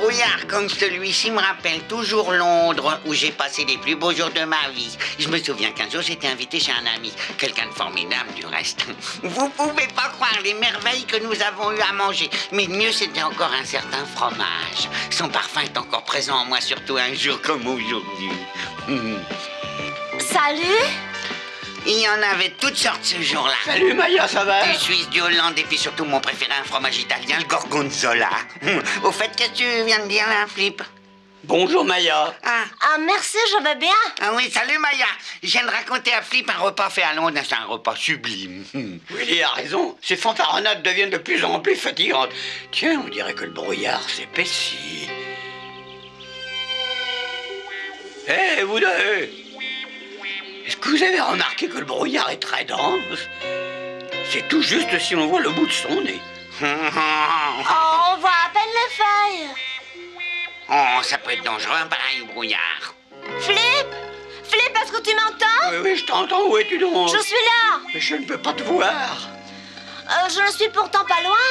brouillard comme celui-ci me rappelle toujours Londres, où j'ai passé les plus beaux jours de ma vie. Je me souviens qu'un jour, j'étais invité chez un ami, quelqu'un de formidable du reste. Vous pouvez pas croire les merveilles que nous avons eu à manger. Mais le mieux, c'était encore un certain fromage. Son parfum est encore présent en moi, surtout un jour comme aujourd'hui. Salut. Il y en avait toutes sortes ce jour-là. Salut Maya, ça va? Du Suisse, du Hollande, et puis surtout mon préféré, un fromage italien, le gorgonzola. Au fait, qu'est-ce que tu viens de dire là, Flip? Bonjour Maya. Ah, merci, je vais bien. Ah oui, salut Maya. Je viens de raconter à Flip un repas fait à Londres. C'est un repas sublime. Willy a raison, ces fanfaronnades deviennent de plus en plus fatigantes. Tiens, on dirait que le brouillard s'épaissit. Hé, vous deux! Est-ce que vous avez remarqué que le brouillard est très dense? C'est tout juste si on voit le bout de son nez. Oh, on voit à peine les feuilles. Oh, ça peut être dangereux, un pareil brouillard. Flip, est-ce que tu m'entends? Oui, je t'entends. Où es-tu donc? Je suis là. Mais je ne peux pas te voir. Je ne suis pourtant pas loin.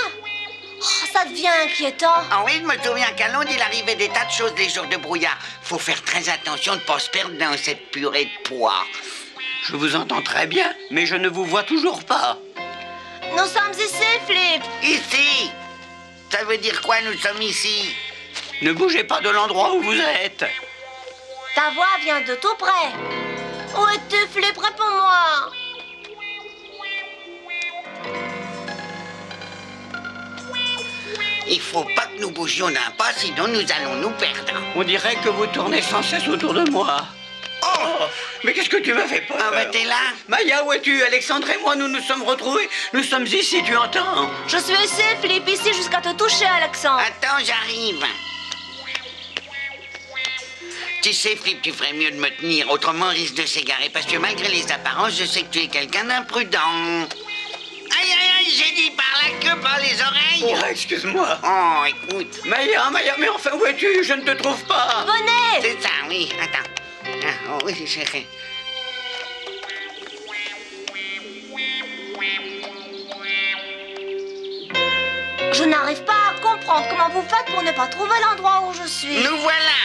Oh, ça devient inquiétant. Ah oui, je me souviens qu'à Londres, il arrivait des tas de choses les jours de brouillard. Faut faire très attention de ne pas se perdre dans cette purée de pois. Je vous entends très bien, mais je ne vous vois toujours pas. Nous sommes ici, Flip. Ici? Ça veut dire quoi, nous sommes ici? Ne bougez pas de l'endroit où vous êtes. Ta voix vient de tout près. Où es-tu, Flip? Réponds-moi. Il faut pas que nous bougions d'un pas, sinon nous allons nous perdre. On dirait que vous tournez sans cesse autour de moi. Oh, mais qu'est-ce que tu m'as fait peur? Ah bah t'es là? Maya, où es-tu? Alexandre et moi, nous nous sommes retrouvés. Nous sommes ici, tu entends? Je suis ici, Flip, ici jusqu'à te toucher, Alexandre. Attends, j'arrive. Tu sais, Flip, tu ferais mieux de me tenir, autrement on risque de s'égarer, parce que malgré les apparences, je sais que tu es quelqu'un d'imprudent. Aïe, aïe, aïe, j'ai dit par la queue, par les oreilles. Oh, excuse-moi. Oh, écoute. Maya, mais enfin, où es-tu? Je ne te trouve pas. Venez. C'est ça, oui, attends. Ah, oh, oui, chérie. Je n'arrive pas à comprendre comment vous faites pour ne pas trouver l'endroit où je suis. Nous voilà.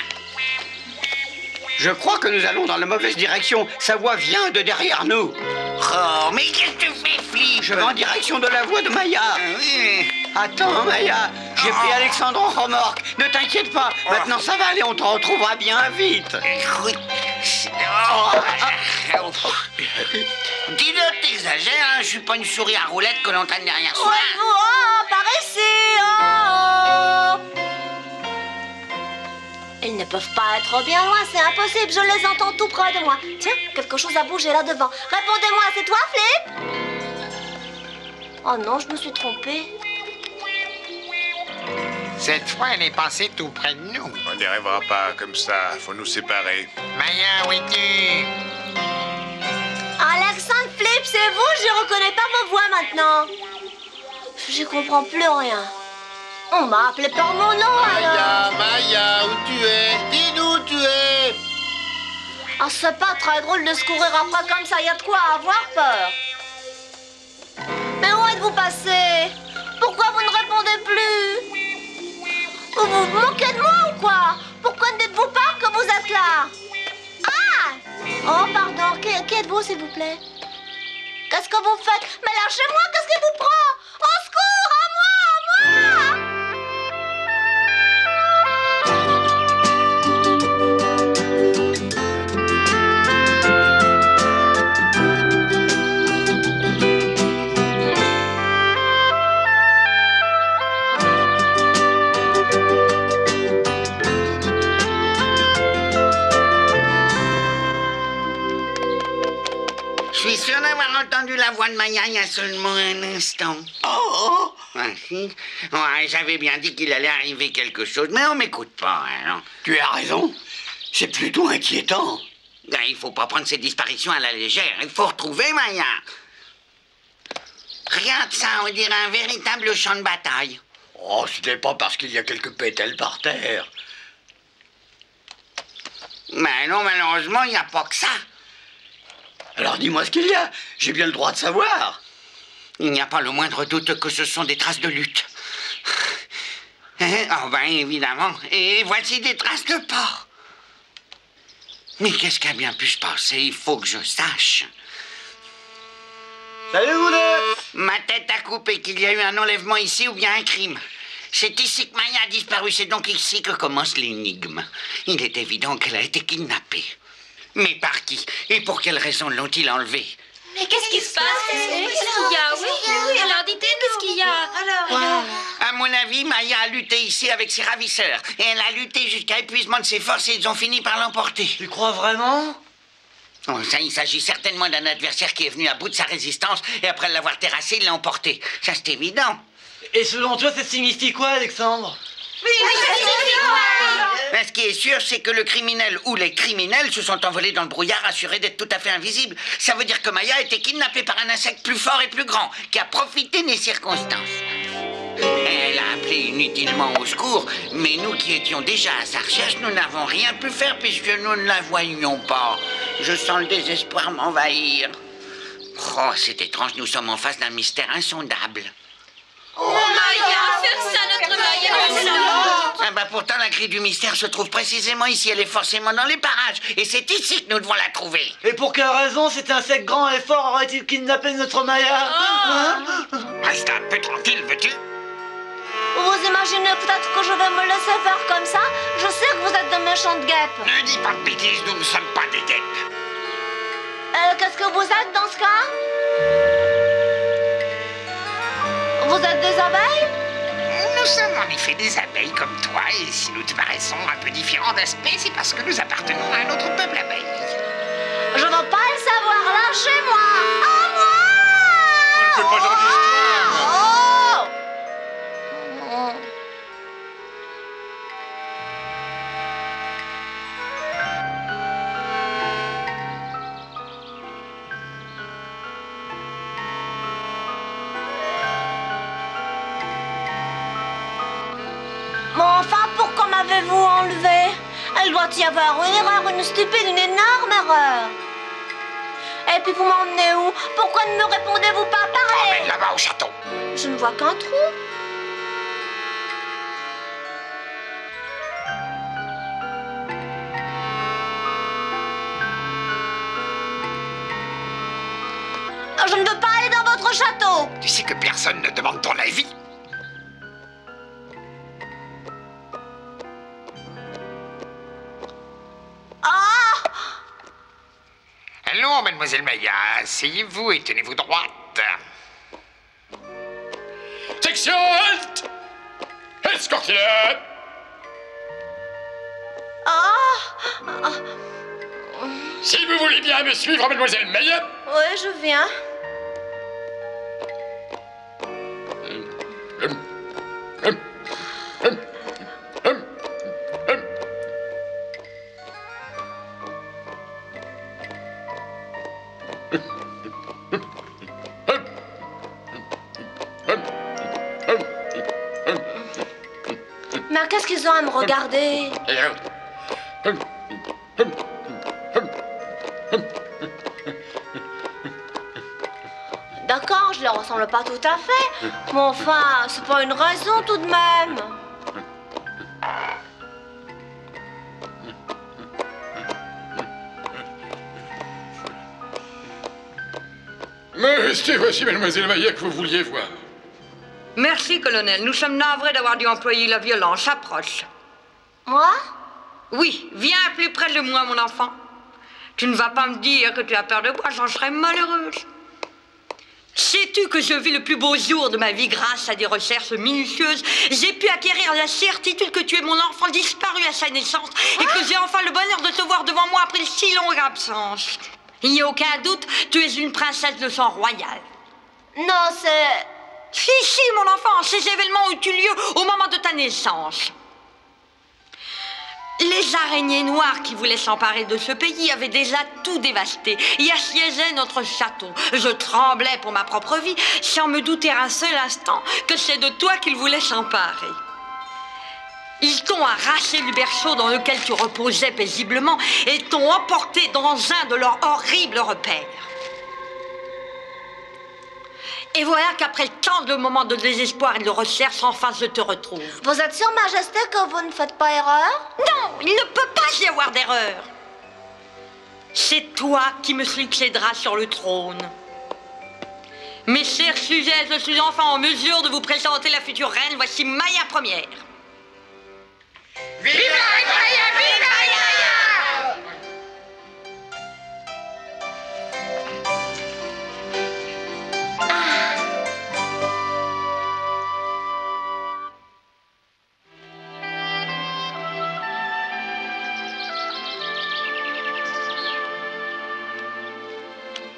Je crois que nous allons dans la mauvaise direction. Sa voix vient de derrière nous. Oh, mais qu'est-ce que tu fais, Flip? Je vais en direction de la voix de Maya. Oui. Attends, Maya, j'ai pris Alexandre en remorque. Ne t'inquiète pas, maintenant ça va aller, on te retrouvera bien vite. Écoute. Dis-le, t'exagères, hein? Je suis pas une souris à roulette que l'on traîne derrière soi. Oh, par ici. Oh. Ils ne peuvent pas être bien loin, c'est impossible, je les entends tout près de moi. Tiens, quelque chose a bougé là devant. Répondez-moi, c'est toi, Flip? Oh non, je me suis trompée. Cette fois, elle est passée tout près de nous. On n'y arrivera pas comme ça, faut nous séparer. Maya, où es-tu? Alexandre, Flip, c'est vous? Je reconnais pas vos voix maintenant. Je comprends plus rien. On m'a appelé par mon nom alors. Maya, où tu es? Dis-nous où tu es. Ah, c'est pas très drôle de se courir après comme ça, y a de quoi avoir peur. Mais où êtes-vous passé? Pourquoi vous ne répondez plus? Vous vous moquez de moi ou quoi? Pourquoi ne dites-vous pas que vous êtes là? Ah! Oh, pardon, qui êtes-vous, s'il vous plaît? Qu'est-ce que vous faites? Mais lâchez-moi, qu'est-ce qui vous prend? Au secours, à moi, à moi! Je suis sûr d'avoir entendu la voix de Maya il y a seulement un instant. Oh, Ah, si. Ouais, j'avais bien dit qu'il allait arriver quelque chose, mais on m'écoute pas, hein. tu as raison. C'est plutôt inquiétant. Ben, il faut pas prendre ces disparitions à la légère. Il faut retrouver Maya. Regarde ça, on dirait un véritable champ de bataille. Oh, ce n'est pas parce qu'il y a quelques pétales par terre. Mais non, malheureusement, il n'y a pas que ça. Alors dis-moi ce qu'il y a. J'ai bien le droit de savoir. Il n'y a pas le moindre doute que ce sont des traces de lutte. Oh ben évidemment. Et voici des traces de pas. Mais qu'est-ce qui a bien pu se passer? Il faut que je sache. Salut vous deux! Ma tête a coupé qu'il y a eu un enlèvement ici ou bien un crime. C'est ici que Maya a disparu, c'est donc ici que commence l'énigme. Il est évident qu'elle a été kidnappée. Mais par qui? Et pour quelle raison l'ont-ils enlevée? Mais qu'est-ce qui se passe? Qu'est-ce qu'il y a? Oui, alors dites, qu'est-ce qu'il y a? Alors... À mon avis, Maya a lutté ici avec ses ravisseurs. Et elle a lutté jusqu'à épuisement de ses forces et ils ont fini par l'emporter. Tu crois vraiment? Oh, ça, il s'agit certainement d'un adversaire qui est venu à bout de sa résistance et après l'avoir terrassé, il l'a emporté. Ça, c'est évident. Et selon toi, ça signifie quoi, Alexandre? Mais ce qui est sûr, c'est que le criminel ou les criminels se sont envolés dans le brouillard assurés d'être tout à fait invisibles. Ça veut dire que Maya a été kidnappée par un insecte plus fort et plus grand, qui a profité des circonstances. Elle a appelé inutilement au secours, mais nous qui étions déjà à sa recherche, nous n'avons rien pu faire puisque nous ne la voyions pas. Je sens le désespoir m'envahir. Oh, c'est étrange, nous sommes en face d'un mystère insondable. Oh Maya, faire ça notre Maya! Ah bah pourtant la clé du mystère se trouve précisément ici, elle est forcément dans les parages. Et c'est ici que nous devons la trouver. Et pour quelle raison cet insecte grand et fort aurait-il kidnappé notre Maya? Reste un peu tranquille, veux-tu? Vous imaginez peut-être que je vais me laisser faire comme ça? Je sais que vous êtes de méchantes guêpes. Ne dis pas de bêtises, nous ne sommes pas des guêpes. Qu'est-ce que vous êtes dans ce cas? Vous êtes des abeilles? Nous sommes en effet des abeilles comme toi, et si nous te paraissons un peu différents d'aspect, c'est parce que nous appartenons à un autre peuple abeille. Je veux pas le savoir, lâchez-moi! À moi! On ne fait pas genre d'histoire. Oh! Mais enfin, pourquoi m'avez-vous enlevé? Elle doit y avoir une erreur, une stupide, une énorme erreur. Et puis vous m'emmenez où? Pourquoi ne me répondez-vous pas? Parlez! Emmène là-bas au château. Je ne vois qu'un trou. Je ne veux pas aller dans votre château. Tu sais que personne ne demande ton avis. Ah! Allons, mademoiselle Maya, asseyez-vous et tenez-vous droite. Section halte! Escortez-le! Ah! Si vous voulez bien me suivre, mademoiselle Maya. Oui, je viens. Mais qu'est-ce qu'ils ont à me regarder? D'accord, je leur ressemble pas tout à fait. Mais enfin, c'est pas une raison tout de même. Mais c'est voici mademoiselle Maya que vous vouliez voir. Merci, colonel. Nous sommes navrés d'avoir dû employer la violence. Approche. Moi? Oui, viens plus près de moi, mon enfant. Tu ne vas pas me dire que tu as peur de moi, j'en serais malheureuse. Sais-tu que je vis le plus beau jour de ma vie grâce à des recherches minutieuses? J'ai pu acquérir la certitude que tu es mon enfant disparu à sa naissance et que j'ai enfin le bonheur de te voir devant moi après une si longue absence. Il n'y a aucun doute, tu es une princesse de sang royal. Non, c'est... Si, mon enfant, ces événements ont eu lieu au moment de ta naissance. Les araignées noires qui voulaient s'emparer de ce pays avaient déjà tout dévasté et assiégeaient notre château. Je tremblais pour ma propre vie, sans me douter un seul instant que c'est de toi qu'ils voulaient s'emparer. Ils t'ont arraché le berceau dans lequel tu reposais paisiblement et t'ont emporté dans un de leurs horribles repères. Et voilà qu'après tant de moments de désespoir et de recherche, enfin je te retrouve. Vous êtes sûre, Majesté, que vous ne faites pas erreur? Non, il ne peut pas y avoir d'erreur. C'est toi qui me succéderas sur le trône. Mes chers sujets, je suis enfin en mesure de vous présenter la future reine. Voici Maya Première. Vive Maya, vive Maya!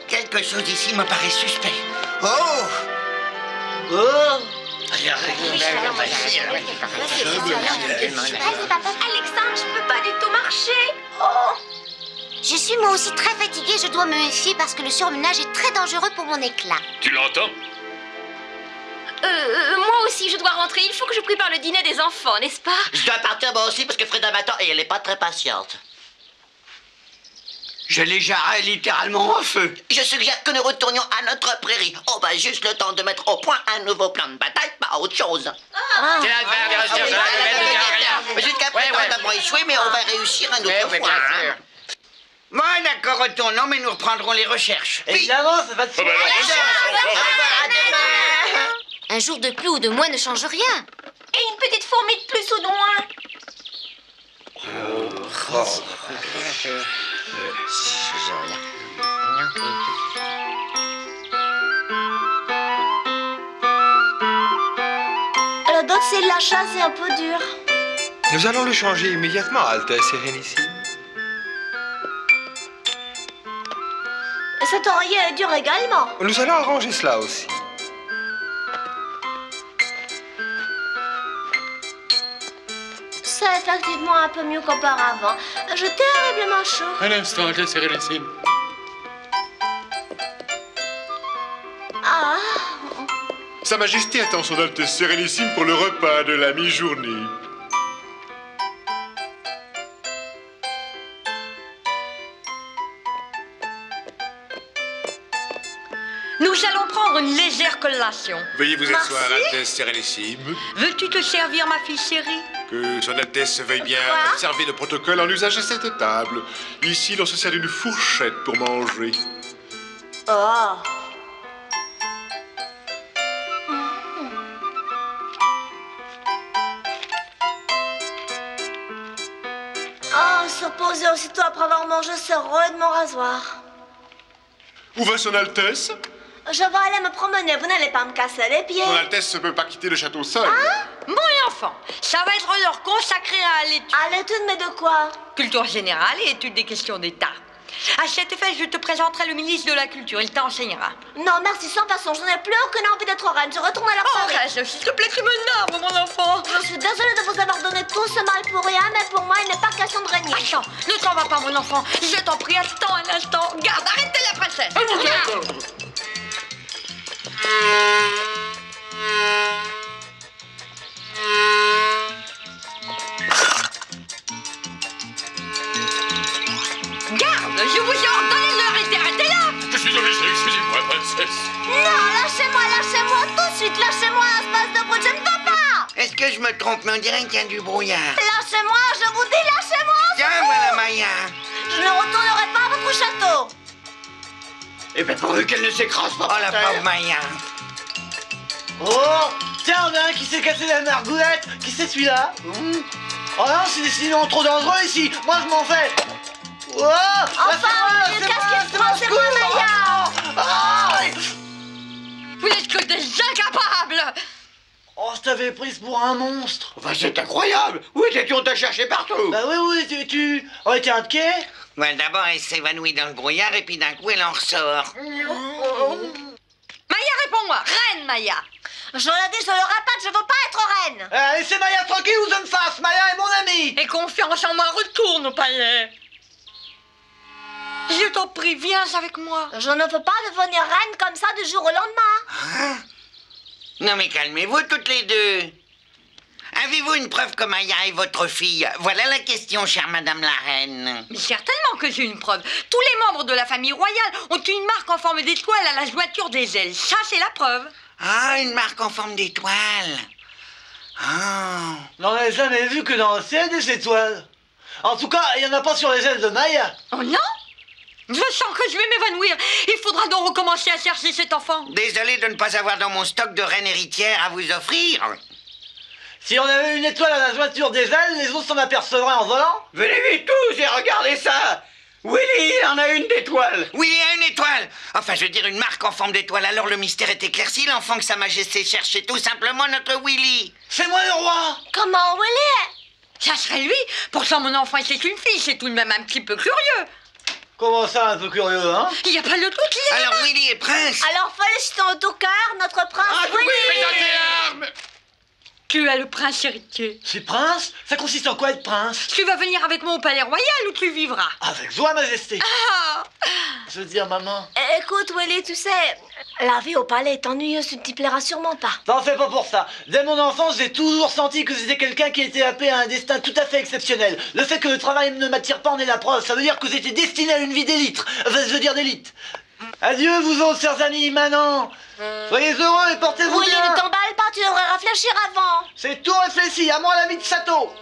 Quelque chose ici me paraît suspect. Oh! Oh! Alexandre, je peux pas du tout marcher. Oh! Je suis moi aussi très fatiguée, je dois me méfier parce que le surmenage est très dangereux pour mon éclat. Tu l'entends? Moi aussi, je dois rentrer. Il faut que je prépare le dîner des enfants, n'est-ce pas? Je dois partir moi aussi parce que Frida m'attend et elle est pas très patiente. Je les jarrais littéralement en feu. Je suggère que nous retournions à notre prairie. On va juste le temps de mettre au point un nouveau plan de bataille, pas autre chose. Jusqu'à présent, nous avons échoué, mais on va réussir un autre fois. Bon, d'accord, retournons, mais nous reprendrons les recherches. Évidemment, ça va te faire. Un jour de plus ou de moins ne change rien. Et une petite fourmi de plus ou de moins. Le dossier de l'achat, c'est un peu dur. Nous allons le changer immédiatement, Altesse Sérénissime. Et cet oreiller est dur également. Nous allons arranger cela aussi. C'est effectivement un peu mieux qu'auparavant. J'ai terriblement chaud. Un instant, Altesse Sérénissime. Ah. Sa Majesté attend son Altesse Sérénissime pour le repas de la mi-journée. Nous allons prendre une légère collation. Veuillez vous asseoir, Altesse Sérénissime. Veux-tu te servir, ma fille chérie? Que son Altesse veuille bien Quoi? observer le protocole en usage à cette table. Ici, l'on se sert d'une fourchette pour manger. Oh. Oh, se reposer aussitôt après avoir mangé ce rôle de mon rasoir. Où va son Altesse? Je vais aller me promener, vous n'allez pas me casser les pieds. Son Altesse ne peut pas quitter le château seul. Mon enfant, ça va être l'heure consacrée à l'étude. À l'étude, mais de quoi? Culture générale et étude des questions d'État. À cet effet, je te présenterai le ministre de la Culture. Il t'enseignera. Non, merci, sans façon, je n'ai plus aucune envie d'être reine. Je retourne à la Oh, prairie. reste, s'il te plaît, tu me nerves, mon enfant. Je suis désolée de vous avoir donné tout ce mal pour rien, mais pour moi, il n'est pas question de régner. Attends, ne t'en va pas, mon enfant. Je t'en prie, attends un instant. Garde, arrêtez la princesse. Garde, je vous ai ordonné de l'arrêter. Arrêtez-la. Je suis obligé, excusez-moi, princesse. Non, lâchez-moi tout de suite. Lâchez-moi, espèce de brute, je ne peux pas. Est-ce que je me trompe? Mais on dirait qu'il y a du brouillard. Lâchez-moi, je vous dis, lâchez-moi. Tiens, voilà Maya. Je ne retournerai pas à votre château. Eh bien, pourvu qu'elle ne s'écrase pas. Oh, la pauvre Maya. Oh! Tiens, on a un qui s'est cassé la margoulette. Qui c'est celui-là? Oh non, c'est décidément trop dangereux ici. Moi, je m'en fais. Oh! Enfin, qu'est-ce qu'il se passe? C'est moi, Maya. Vous n'êtes que des incapables. Oh, je t'avais prise pour un monstre. Enfin, c'est incroyable. Où étais-tu? On t'a cherché partout. Bah oui, tu... Oh, tiens, de quai? Ouais, d'abord, elle s'évanouit dans le brouillard et puis d'un coup, elle en ressort. Maya, réponds-moi. Reine Maya. Je l'ai dit, je le répète, je veux pas être reine. Laissez Maya tranquille ou je me fasse. Maya est mon amie. Aie confiance en moi, retourne au palais. Je t'en prie, viens avec moi. Je ne peux pas devenir reine comme ça du jour au lendemain. Non, mais calmez-vous toutes les deux. Avez-vous une preuve que Maya est votre fille? Voilà la question, chère Madame la Reine. Mais certainement que j'ai une preuve. Tous les membres de la famille royale ont une marque en forme d'étoile à la jointure des ailes. Ça, c'est la preuve. Ah, une marque en forme d'étoile. Ah. J'en ai jamais vu que dans le ciel des étoiles. En tout cas, il n'y en a pas sur les ailes de Maya. Oh non? Je sens que je vais m'évanouir. Il faudra donc recommencer à chercher cet enfant. Désolé de ne pas avoir dans mon stock de reine héritière à vous offrir. Si on avait une étoile à la jointure des ailes, les autres s'en apercevraient en volant. Venez vite tous et regardez ça. Willy, il en a une d'étoile. Oui, il y a une étoile. Enfin, je veux dire une marque en forme d'étoile. Alors le mystère est éclairci. L'enfant que Sa Majesté cherchait tout simplement notre Willy. C'est moi le roi. Comment Willy? Ça serait lui. Pourtant, mon enfant, c'est une fille. C'est tout de même un petit peu curieux. Comment ça, un peu curieux, hein? Il n'y a pas le doute, il est Alors là-bas. Willy est prince. Alors félicitons au tout cœur notre prince Willy. Présentez l'arme. Tu es le prince héritier. C'est prince? Ça consiste en quoi être prince? Tu vas venir avec moi au palais royal où tu vivras. Avec joie, majesté. Ah! Je veux dire, maman. Écoute Willy, tu sais, la vie au palais est ennuyeuse, tu ne t'y plairas sûrement pas. T'en fais pas pour ça. Dès mon enfance, j'ai toujours senti que j'étais quelqu'un qui était appelé à un destin tout à fait exceptionnel. Le fait que le travail ne m'attire pas en est la preuve. Ça veut dire que j'étais destiné à une vie d'élite. Enfin, je veux dire d'élite. Adieu, vous autres, chers amis, maintenant. Soyez heureux et portez-vous Willy, bien. ne t'emballe pas, tu devrais réfléchir avant. C'est tout réfléchi. À moi, l'ami de Sato.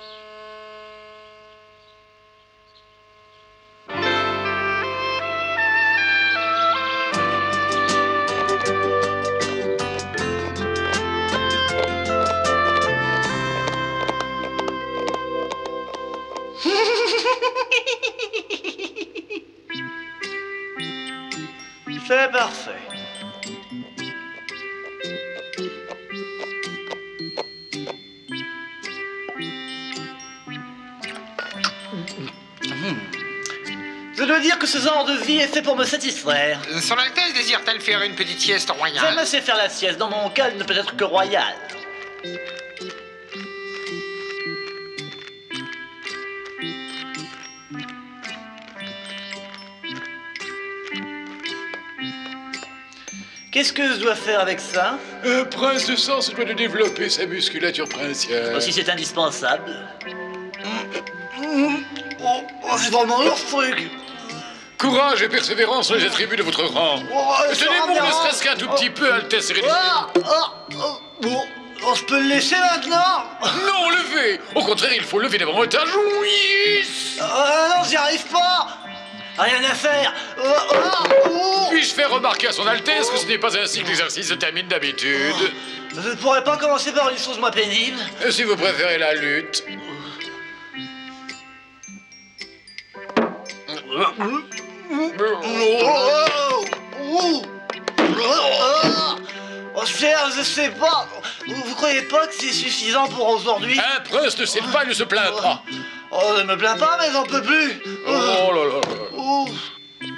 C'est parfait. Je dois dire que ce genre de vie est fait pour me satisfaire. Son Altesse désire-t-elle faire une petite sieste J'aime royale? assez faire la sieste. Dans mon cas, elle ne peut être que royale. Qu'est-ce que je dois faire avec ça? Un prince de sang se doit de développer sa musculature princière. Si c'est indispensable. C'est vraiment lourd ce truc. Courage et persévérance sont les attributs de votre rang. Tenez bon, ne serait-ce qu'un tout petit peu, Altesse Sérénissime. Je peux le laisser maintenant? Non, levez. Au contraire, il faut lever davantage. Oui. Non, j'y arrive pas. Rien à faire. Puis-je faire remarquer à son Altesse que ce n'est pas ainsi que l'exercice se termine d'habitude? Je ne pourrais pas commencer par une chose moins pénible. Si vous préférez la lutte. Cher, je sais pas. Vous croyez pas que c'est suffisant pour aujourd'hui? Un prince ne sait pas, il ne se plaint pas. Oh, ne me plains pas, mais j'en peux plus. Oh là là là.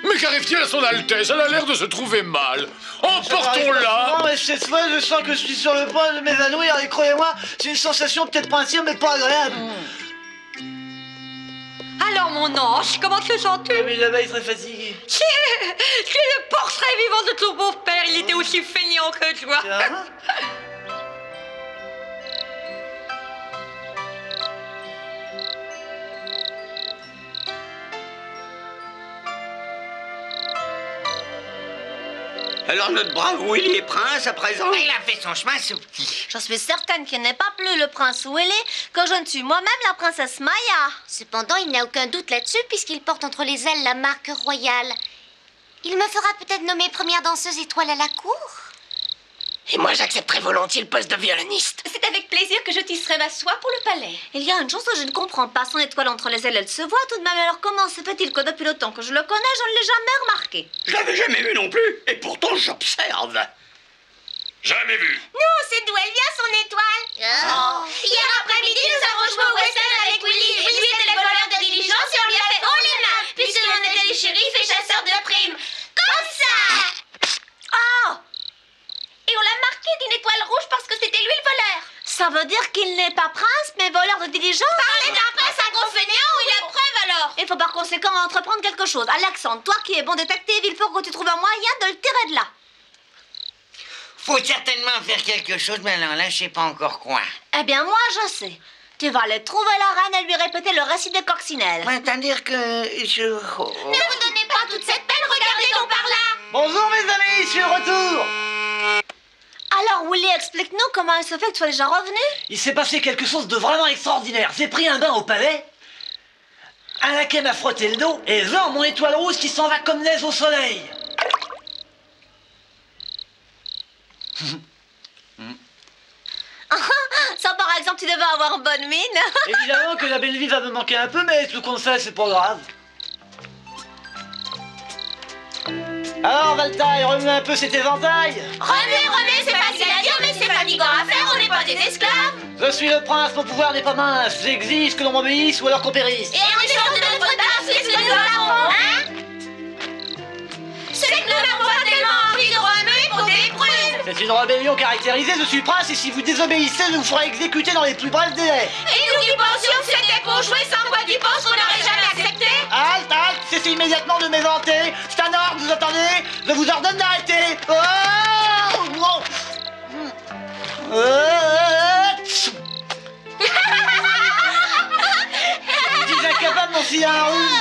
Mais qu'arrive-t-il à son Altesse? Elle a l'air de se trouver mal. Emportons-la. Non, mais cette fois, je sens que je suis sur le point de m'évanouir. Et croyez-moi, c'est une sensation peut-être princière, mais pas agréable. Alors, mon ange, comment te sens-tu? Mais là-bas, il est très fatigué. Tu es le portrait vivant de ton beau-père. Il était aussi feignant que toi. Tiens. Alors notre brave Willy est prince à présent? Il a fait son chemin, ce petit. Je suis certaine qu'il n'est pas plus le prince Willy que je ne suis moi-même la princesse Maya. Cependant, il n'a aucun doute là-dessus puisqu'il porte entre les ailes la marque royale. Il me fera peut-être nommer première danseuse étoile à la cour? Et moi, j'accepterais volontiers le poste de violoniste. C'est avec plaisir que je tisserai ma soie pour le palais. Il y a une chose que je ne comprends pas. Son étoile entre les ailes, elle se voit tout de même. Alors comment se fait-il que depuis le temps que je le connais, je ne l'ai jamais remarqué? Je l'avais jamais vu non plus, et pourtant j'observe. Jamais vu. Nous, c'est d'où elle vient, son étoile. Hier après-midi, nous avons joué au western avec Willy. Willy était le voleur de diligence et on lui a fait haut les mains, puisque l'on était les shérifs et chasseurs de primes. Comme ça. Oh! Et on l'a marqué d'une étoile rouge parce que c'était lui le voleur. Ça veut dire qu'il n'est pas prince, mais voleur de diligence? Parler d'un prince un gros fainéant ou la preuve alors? Il faut par conséquent entreprendre quelque chose. Alexandre, toi qui es bon détective, il faut que tu trouves un moyen de le tirer de là. Faut certainement faire quelque chose, mais alors là, je sais pas encore quoi. Eh bien, moi, je sais. Tu vas aller trouver la reine et lui répéter le récit de Coccinelle. C'est-à-dire que je... Ne vous donnez pas toute cette peine, regardez donc par là. Bonjour mes amis, je suis de retour. Alors, Willy, explique-nous comment il se fait que tu sois déjà revenu. Il s'est passé quelque chose de vraiment extraordinaire. J'ai pris un bain au palais, un laquais m'a frotté le dos, et genre mon étoile rouge qui s'en va comme neige au soleil. Ça, par exemple, tu devais avoir bonne mine. Évidemment que la belle vie va me manquer un peu, mais tout qu'on fait, c'est pas grave. Alors, Valtaille, remue un peu cet éventail. Remuez, c'est facile à dire, mais c'est fatigant à faire, on n'est pas des esclaves. Je suis le prince, mon pouvoir n'est pas mince. J'exige que l'on m'obéisse ou alors qu'on périsse. Et en échange de notre tâche, qu'est-ce que nous avons, hein? C'est que nous n'avons pas tellement envie de remuer pour des prunes. C'est une rébellion caractérisée, je suis prince, et si vous désobéissez, je vous ferai exécuter dans les plus brefs délais. Et nous qui pensions que c'était pour jouer sans voix du poste qu'on n'aurait jamais accepté. Halte, halte, cessez immédiatement de m'éventer. C'est un ordre, vous entendez? Je vous ordonne d'arrêter. Oh Je suis incapable, mon cigare rouge.